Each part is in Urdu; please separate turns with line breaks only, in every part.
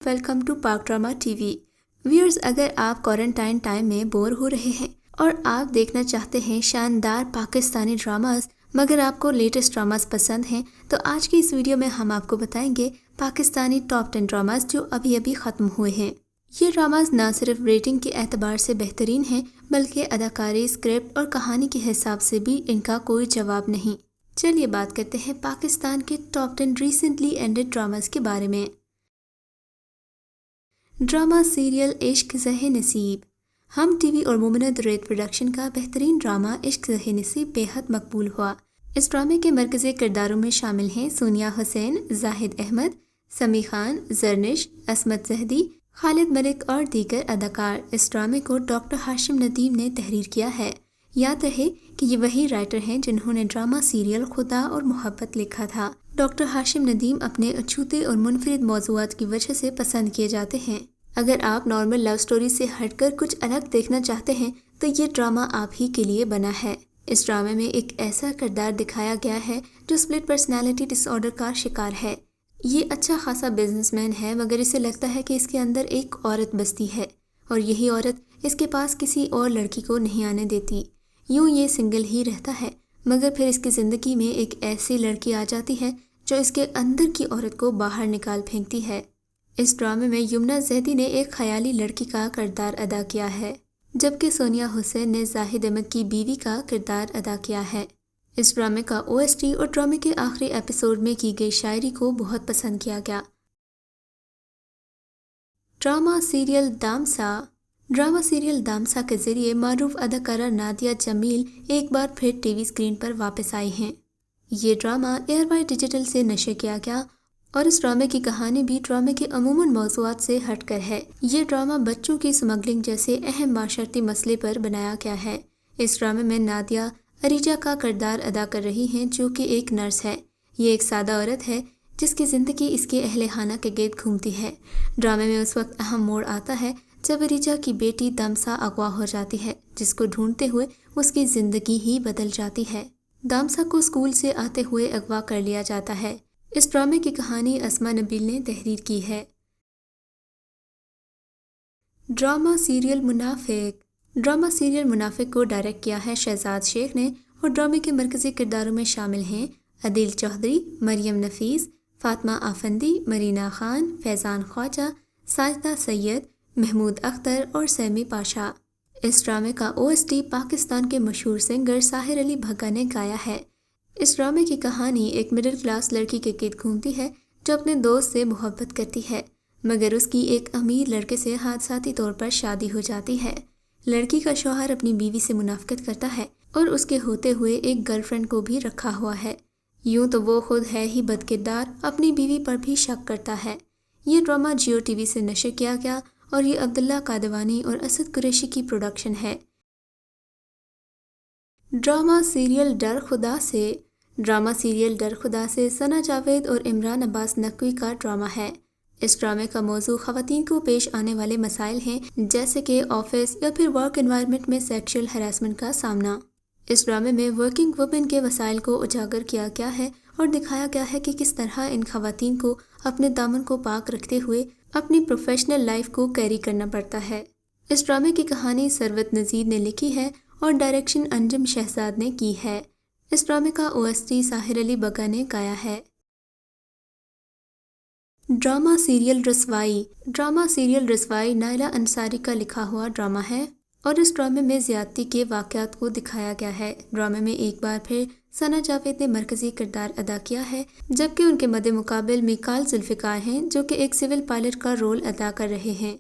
ویلکم ٹو پاک ڈراما ٹی وی ویئرز، اگر آپ کوارنٹائن ٹائم میں بور ہو رہے ہیں اور آپ دیکھنا چاہتے ہیں شاندار پاکستانی ڈراماز مگر آپ کو لیٹسٹ ڈراماز پسند ہیں تو آج کی اس ویڈیو میں ہم آپ کو بتائیں گے پاکستانی ٹاپ 10 ڈراماز جو ابھی ختم ہوئے ہیں۔ یہ ڈراماز نہ صرف ریٹنگ کے اعتبار سے بہترین ہیں بلکہ اداکاری، اسکرپٹ اور کہانی کے حساب سے بھی ان کا کوئی جواب نہیں۔ چلیے بات کرتے ہیں پاکستان کے ٹاپ 10 ریسنٹلی اینڈڈ ڈراماز کے بارے میں۔ ڈرامہ سیریل عشق زہ نصیب۔ ہم ٹی وی اور مومنت ریت پروڈکشن کا بہترین ڈرامہ عشق زہ نصیب بے حد مقبول ہوا۔ اس ڈرامے کے مرکزی کرداروں میں شامل ہیں سونیا حسین، زاہد احمد، سمی خان، زرنش، عصمت زہدی، خالد ملک اور دیگر اداکار۔ اس ڈرامے کو ڈاکٹر ہاشم ندیم نے تحریر کیا ہے۔ یاد رہے کہ یہ وہی رائٹر ہیں جنہوں نے ڈرامہ سیریل خدا اور محبت لکھا تھا۔ ڈاکٹر ہاشم ندیم اپنے اچھوتے اور منفرد موضوعات کی وجہ سے پسند کیے جاتے ہیں۔ اگر آپ نارمل لو سٹوری سے ہٹ کر کچھ الگ دیکھنا چاہتے ہیں تو یہ ڈرامہ آپ ہی کے لیے بنا ہے۔ اس ڈرامے میں ایک ایسا کردار دکھایا گیا ہے جو سپلٹ پرسنالٹی ڈس آرڈر کا شکار ہے۔ یہ اچھا خاصا بزنس مین ہے مگر اسے لگتا ہے کہ اس کے اندر ایک عورت بستی ہے اور یہی عورت اس کے پاس کسی اور لڑکی کو نہیں آنے دیتی۔ یوں یہ سنگل ہی رہتا ہے مگر پھر اس کی زندگی میں ایک ایسی لڑکی آ جاتی ہے جو اس کے اندر کی عورت کو باہر نکال پھینکتی ہے۔ اس ڈرامے میں یمنا زیدی نے ایک خیالی لڑکی کا کردار ادا کیا ہے جبکہ سونیا حسین نے زاہد احمد کی بیوی کا کردار ادا کیا ہے۔ اس ڈرامے کا OST اور ڈرامے کے آخری ایپیسوڈ میں کی گئی شاعری کو بہت پسند کیا گیا۔ Drama serial Damsa. Drama serial Damsa کے ذریعے معروف اداکارہ نادیہ جمیل ایک بار پھر ٹی وی اسکرین پر واپس آئی ہیں۔ یہ ڈرامہ ایئر وائی ڈیجیٹل سے نشر کیا گیا اور اس ڈرامے کی کہانی بھی ڈرامے کے عموماً موضوعات سے ہٹ کر ہے۔ یہ ڈرامہ بچوں کی اسمگلنگ جیسے اہم معاشرتی مسئلے پر بنایا گیا ہے۔ اس ڈرامے میں نادیہ اریجا کا کردار ادا کر رہی ہیں جو کہ ایک نرس ہے۔ یہ ایک سادہ عورت ہے جس کی زندگی اس کے اہل خانہ کے گرد گھومتی ہے۔ ڈرامے میں اس وقت اہم موڑ آتا ہے جب اریجا کی بیٹی دامسا اغوا ہو جاتی ہے جس کو ڈھونڈتے ہوئے اس کی زندگی ہی بدل جاتی ہے۔ دامسا کو اسکول سے آتے ہوئے اغوا کر لیا جاتا ہے۔ اس ڈرامے کی کہانی اسما نبیل نے تحریر کی ہے۔ ڈرامہ سیریل منافق۔ ڈرامہ سیریل منافق کو ڈائریکٹ کیا ہے شہزاد شیخ نے اور ڈرامے کے مرکزی کرداروں میں شامل ہیں عدیل چودھری، مریم نفیس، فاطمہ آفندی، مرینا خان، فیضان خواجہ، ساجدہ سید، محمود اختر اور سیمی پاشا۔ اس ڈرامے کا OST پاکستان کے مشہور سنگر ساحر علی بھگا نے گایا ہے۔ اس ڈرامے کی کہانی ایک مڈل کلاس لڑکی کے گرد گھومتی ہے جو اپنے دوست سے محبت کرتی ہے مگر اس کی ایک امیر لڑکے سے حادثاتی طور پر شادی ہو جاتی ہے۔ لڑکی کا شوہر اپنی بیوی سے منافقت کرتا ہے اور اس کے ہوتے ہوئے ایک گرل فرینڈ کو بھی رکھا ہوا ہے۔ یوں تو وہ خود ہے ہی بد کردار، اپنی بیوی پر بھی شک کرتا ہے۔ یہ ڈرامہ جیو ٹی وی سے نشر کیا گیا اور یہ عبداللہ قادوانی اور اسد قریشی کی پروڈکشن ہے۔ ڈرامہ سیریل ڈر خدا سے۔ ڈرامہ سیریل ڈر خدا سے ثنا جاوید اور عمران عباس نقوی کا ڈرامہ ہے۔ اس ڈرامے کا موضوع خواتین کو پیش آنے والے مسائل ہیں جیسے کہ آفس یا پھر ورک انوائرمنٹ میں سیکشل ہراسمنٹ کا سامنا۔ اس ڈرامے میں ورکنگ وومن کے مسائل کو اجاگر کیا گیا ہے اور دکھایا گیا ہے کہ کس طرح ان خواتین کو اپنے دامن کو پاک رکھتے ہوئے اپنی پروفیشنل لائف کو کیری کرنا پڑتا ہے۔ اس ڈرامے کی کہانی ثروت نذیر نے لکھی ہے اور ڈائریکشن انجم شہزاد نے کی ہے۔ اس ڈرامے کا OST ساحر علی بگا نے گایا ہے۔ ڈرامہ سیریل رسوائی۔ ڈرامہ سیریل رسوائی نائلہ انصاری کا لکھا ہوا ڈرامہ ہے اور اس ڈرامے میں زیادتی کے واقعات کو دکھایا گیا ہے۔ ڈرامے میں ایک بار پھر ثنا جاوید نے مرکزی کردار ادا کیا ہے جبکہ ان کے مد مقابل میکال ذوالفقار ہیں جو کہ ایک سول پائلٹ کا رول ادا کر رہے ہیں۔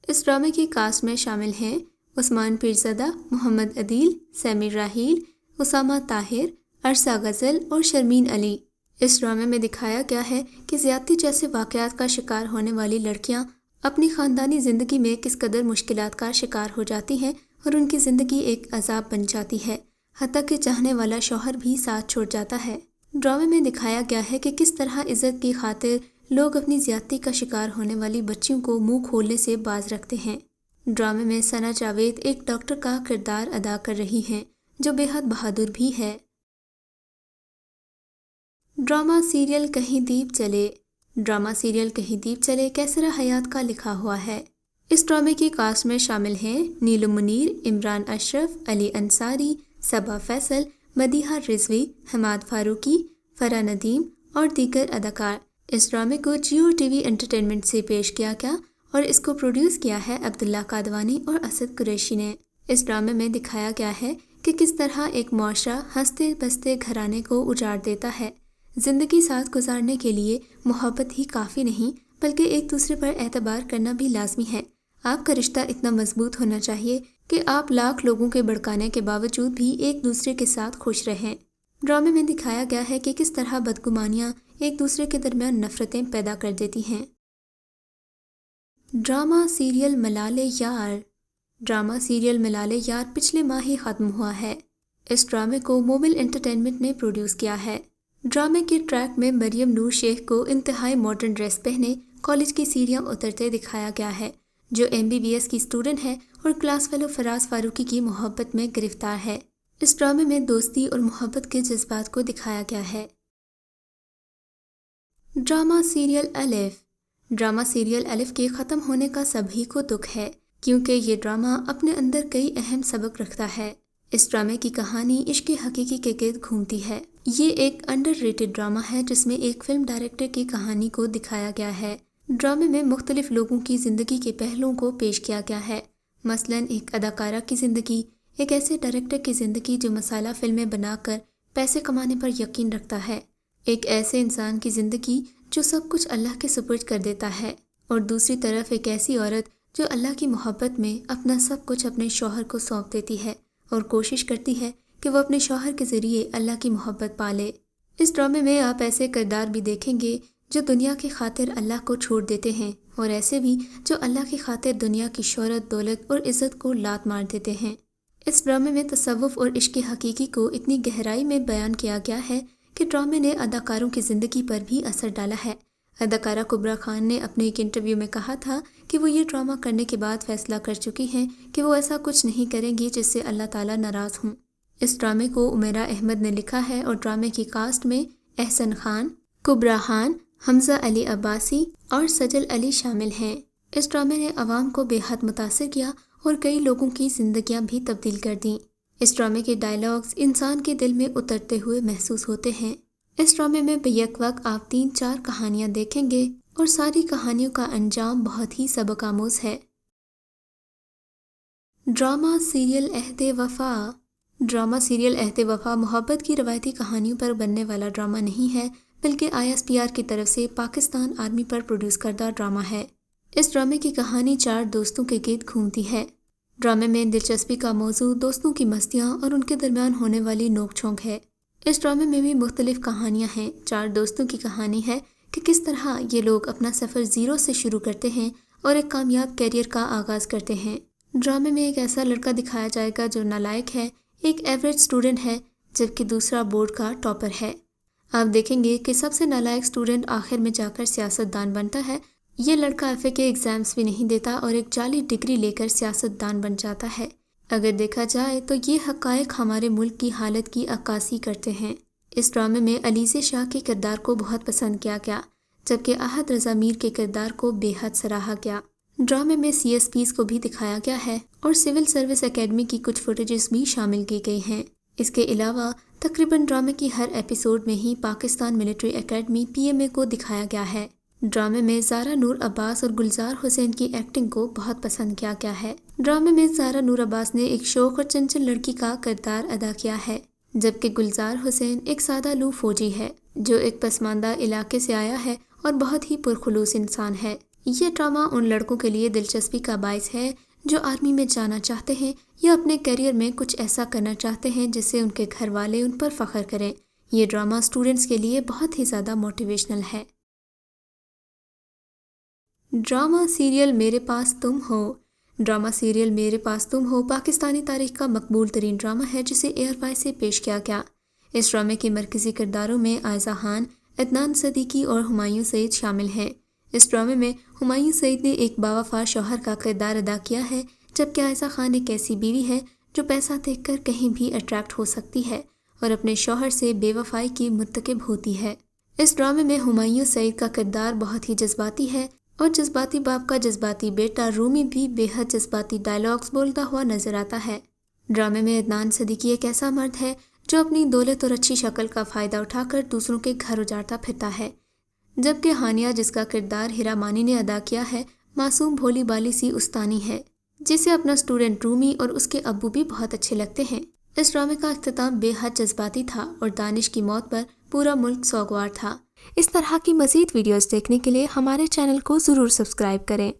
اس ڈرامے کی کاسٹ میں شامل ہیں عثمان پیرزادہ، محمد عدیل، سیمیر راحیل، اسامہ طاہر، عرصہ غزل اور شرمین علی۔ اس ڈرامے میں دکھایا گیا ہے کہ زیادتی جیسے واقعات کا شکار ہونے والی لڑکیاں اپنی خاندانی زندگی میں کس قدر مشکلات کا شکار ہو جاتی ہیں اور ان کی زندگی ایک عذاب بن جاتی ہے، حتیٰ کہ چاہنے والا شوہر بھی ساتھ چھوڑ جاتا ہے۔ ڈرامے میں دکھایا گیا ہے کہ کس طرح عزت کی خاطر لوگ اپنی زیادتی کا شکار ہونے والی بچیوں کو منہ کھولنے سے باز رکھتے ہیں۔ ڈرامے میں ثنا جاوید ایک ڈاکٹر کا کردار ادا کر رہی ہیں جو بے حد بہادر بھی ہے۔ ڈرامہ سیریل کہیں دیپ جلے۔ ڈرامہ سیریل کہیں دیپ چلے کیسرا حیات کا لکھا ہوا ہے۔ اس ڈرامے کی کاسٹ میں شامل ہیں نیلم منیر، عمران اشرف، علی انصاری، صبا فیصل، مدیحہ رضوی، حماد فاروقی، فرح ندیم اور دیگر اداکار۔ اس ڈرامے کو جیو ٹی وی انٹرٹینمنٹ سے پیش کیا گیا اور اس کو پروڈیوس کیا ہے عبداللہ قادوانی اور اسد قریشی نے۔ اس ڈرامے میں دکھایا گیا ہے کہ کس طرح ایک معاشرہ ہنستے بستے گھرانے کو اجاڑ دیتا ہے۔ زندگی ساتھ گزارنے کے لیے محبت ہی کافی نہیں بلکہ ایک دوسرے پر اعتبار کرنا بھی لازمی ہے۔ آپ کا رشتہ اتنا مضبوط ہونا چاہیے کہ آپ لاکھ لوگوں کے بھڑکانے کے باوجود بھی ایک دوسرے کے ساتھ خوش رہیں۔ ڈرامے میں دکھایا گیا ہے کہ کس طرح بدگمانیاں ایک دوسرے کے درمیان نفرتیں پیدا کر دیتی ہیں۔ ڈرامہ سیریل ملال یار۔ ڈرامہ سیریل ملال یار پچھلے ماہ ہی ختم ہوا ہے۔ اس ڈرامے کو موبل انٹرٹینمنٹ نے پروڈیوس کیا ہے۔ ڈرامے کے ٹریک میں مریم نور شیخ کو انتہائی ماڈرن ڈریس پہنے کالج کی سیڑھیاں اترتے دکھایا گیا ہے، جو MBBS کی اسٹوڈنٹ ہے اور کلاس فیلو فراز فاروقی کی محبت میں گرفتار ہے۔ اس ڈرامے میں دوستی اور محبت کے جذبات کو دکھایا گیا ہے۔ ڈرامہ سیریل الف۔ ڈرامہ سیریل الف کے ختم ہونے کا سبھی کو دکھ ہے کیونکہ یہ ڈرامہ اپنے اندر کئی اہم سبق رکھتا ہے۔ اس ڈرامے کی کہانی عشق حقیقی کے گرد گھومتی ہے۔ یہ ایک انڈر ریٹڈ ڈرامہ ہے جس میں ایک فلم ڈائریکٹر کی کہانی کو دکھایا گیا ہے۔ ڈرامے میں مختلف لوگوں کی زندگی کے پہلوؤں کو پیش کیا گیا ہے، مثلاً ایک اداکارہ کی زندگی، ایک ایسے ڈائریکٹر کی زندگی جو مسالہ فلمیں بنا کر پیسے کمانے پر یقین رکھتا ہے، ایک ایسے انسان کی زندگی جو سب کچھ اللہ کے سپرد کر دیتا ہے، اور دوسری طرف ایک ایسی عورت جو اللہ کی محبت میں اپنا سب کچھ اپنے شوہر کو سونپ دیتی ہے اور کوشش کرتی ہے کہ وہ اپنے شوہر کے ذریعے اللہ کی محبت پالے۔ اس ڈرامے میں آپ ایسے کردار بھی دیکھیں گے جو دنیا کی خاطر اللہ کو چھوڑ دیتے ہیں اور ایسے بھی جو اللہ کی خاطر دنیا کی شہرت، دولت اور عزت کو لات مار دیتے ہیں۔ اس ڈرامے میں تصوف اور عشق حقیقی کو اتنی گہرائی میں بیان کیا گیا ہے کہ ڈرامے نے اداکاروں کی زندگی پر بھی اثر ڈالا ہے۔ اداکارہ کبرا خان نے اپنے ایک انٹرویو میں کہا تھا کہ وہ یہ ڈرامہ کرنے کے بعد فیصلہ کر چکی ہیں کہ وہ ایسا کچھ نہیں کریں گی جس سے اللہ تعالیٰ ناراض ہوں۔ اس ڈرامے کو عمیرہ احمد نے لکھا ہے اور ڈرامے کی کاسٹ میں احسن خان، کبرا خان، حمزہ علی عباسی اور سجل علی شامل ہیں۔ اس ڈرامے نے عوام کو بے حد متاثر کیا اور کئی لوگوں کی زندگیاں بھی تبدیل کر دیں۔ اس ڈرامے کے ڈائیلاگز انسان کے دل میں اترتے ہوئے محسوس ہوتے ہیں۔ اس ڈرامے میں بیک وقت آپ 3-4 کہانیاں دیکھیں گے اور ساری کہانیوں کا انجام بہت ہی سبق آموز ہے۔ ڈرامہ سیریل عہد وفا۔ ڈرامہ سیریل عہد وفا محبت کی روایتی کہانیوں پر بننے والا ڈرامہ نہیں ہے بلکہ ISPR کی طرف سے پاکستان آرمی پر پروڈیوس کردہ ڈرامہ ہے۔ اس ڈرامے کی کہانی 4 دوستوں کے گرد گھومتی ہے۔ ڈرامے میں دلچسپی کا موضوع دوستوں کی مستیاں اور ان کے درمیان ہونے والی نوک جھونک ہے۔ اس ڈرامے میں بھی مختلف کہانیاں ہیں۔ 4 دوستوں کی کہانی ہے کہ کس طرح یہ لوگ اپنا سفر زیرو سے شروع کرتے ہیں اور ایک کامیاب کیریئر کا آغاز کرتے ہیں۔ ڈرامے میں ایک ایسا لڑکا دکھایا جائے گا جو نالائق ہے، ایک ایوریج اسٹوڈنٹ ہے، جبکہ دوسرا بورڈ کا ٹاپر ہے۔ آپ دیکھیں گے کہ سب سے نالائق اسٹوڈنٹ آخر میں جا کر سیاست دان بنتا ہے۔ یہ لڑکا FA کے ایگزامز بھی نہیں دیتا اور ایک جعلی ڈگری لے کر سیاست دان بن جاتا ہے۔ اگر دیکھا جائے تو یہ حقائق ہمارے ملک کی حالت کی عکاسی کرتے ہیں۔ اس ڈرامے میں علیزہ شاہ کے کردار کو بہت پسند کیا گیا، جبکہ احد رضا میر کے کردار کو بے حد سراہا گیا۔ ڈرامے میں CSPs کو بھی دکھایا گیا ہے اور سول سروس اکیڈمی کی کچھ فوٹیجز بھی شامل کی گئی ہیں۔ اس کے علاوہ تقریباً ڈرامے کی ہر ایپیسوڈ میں ہی پاکستان ملٹری اکیڈمی PMA کو دکھایا گیا ہے۔ ڈرامے میں زارا نور عباس اور گلزار حسین کی ایکٹنگ کو بہت پسند کیا گیا ہے۔ ڈرامے میں زارا نور عباس نے ایک شوخ اور چنچل لڑکی کا کردار ادا کیا ہے، جبکہ گلزار حسین ایک سادہ لو فوجی ہے جو ایک پسماندہ علاقے سے آیا ہے اور بہت ہی پرخلوص انسان ہے۔ یہ ڈرامہ ان لڑکوں کے لیے دلچسپی کا باعث ہے جو آرمی میں جانا چاہتے ہیں یا اپنے کیریئر میں کچھ ایسا کرنا چاہتے ہیں جس سے ان کے گھر والے ان پر فخر کریں۔ یہ ڈرامہ اسٹوڈنٹس کے لیے بہت ہی زیادہ موٹیویشنل ہے۔ ڈرامہ سیریل میرے پاس تم ہو۔ ڈرامہ سیریل میرے پاس تم ہو پاکستانی تاریخ کا مقبول ترین ڈرامہ ہے جسے ARY سے پیش کیا گیا۔ اس ڈرامے کے مرکزی کرداروں میں عائزہ خان، عدنان صدیقی اور ہمایوں سعید شامل ہیں۔ اس ڈرامے میں ہمایوں سعید نے ایک باوفا شوہر کا کردار ادا کیا ہے، جبکہ عائزہ خان ایک ایسی بیوی ہے جو پیسہ دیکھ کر کہیں بھی اٹریکٹ ہو سکتی ہے اور اپنے شوہر سے بے وفائی کی مرتکب ہوتی ہے۔ اس ڈرامے میں ہمایوں سعید کا کردار بہت ہی جذباتی ہے اور جذباتی باپ کا جذباتی بیٹا رومی بھی بے حد جذباتی ڈائلاگز بولتا ہوا نظر آتا ہے۔ ڈرامے میں عدنان صدیقی ایک ایسا مرد ہے جو اپنی دولت اور اچھی شکل کا فائدہ اٹھا کر دوسروں کے گھر اجارتا پھرتا ہے، جبکہ ہانیہ جس کا کردار ہیرا مانی نے ادا کیا ہے معصوم بھولی بالی سی استانی ہے جسے اپنا اسٹوڈنٹ رومی اور اس کے ابو بھی بہت اچھے لگتے ہیں۔ اس ڈرامے کا اختتام بے حد جذباتی تھا اور دانش کی موت پر پورا ملک سوگوار تھا۔ اس طرح کی مزید ویڈیوز دیکھنے کے لیے ہمارے چینل کو ضرور سبسکرائب کریں۔